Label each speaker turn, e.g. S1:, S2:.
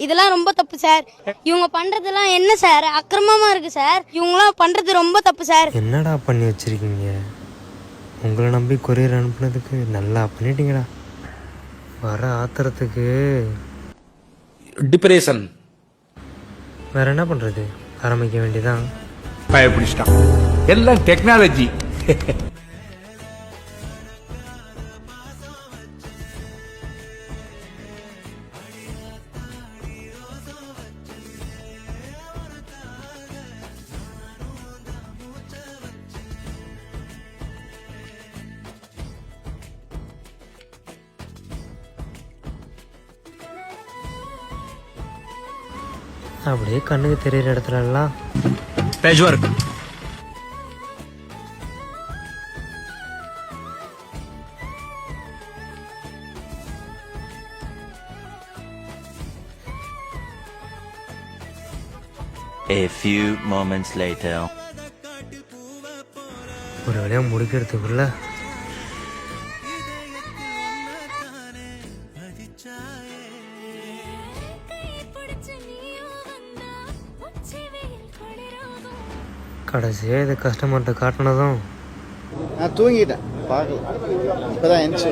S1: இதெல்லாம் ரொம்ப தப்பு சார். இவங்க பண்றதெல்லாம் என்ன சார், அக்கிரமமா இருக்கு சார். இவங்களாம் பண்றது ரொம்ப தப்பு சார்.
S2: என்னடா பண்ணி வச்சிருக்கீங்க? உங்களை நம்பி கொரியர் அனுப்புனதுக்கு நல்லா பண்ணிட்டீங்கடா. வர ஆத்திரத்துக்கு
S3: டிப்ரெஷன்.
S2: வேற என்ன பண்றது, ஆரம்பிக்க வேண்டியதான்.
S3: பயப்பிடிச்சிட்டான். எல்லாம் டெக்னாலஜி.
S2: அப்படியே கண்ணுக்கு தெரியிற இடத்துலலாம்
S3: page work.
S4: A few moments later.
S2: ஒரு வழியா முடிக்கிறதுக்குள்ள கடைசியாக இதை கஸ்டமர்கிட்ட காட்டினதும்
S5: நான் தூங்கிட்டேன், பார்க்கல. இப்போதான் எந்திரிச்சு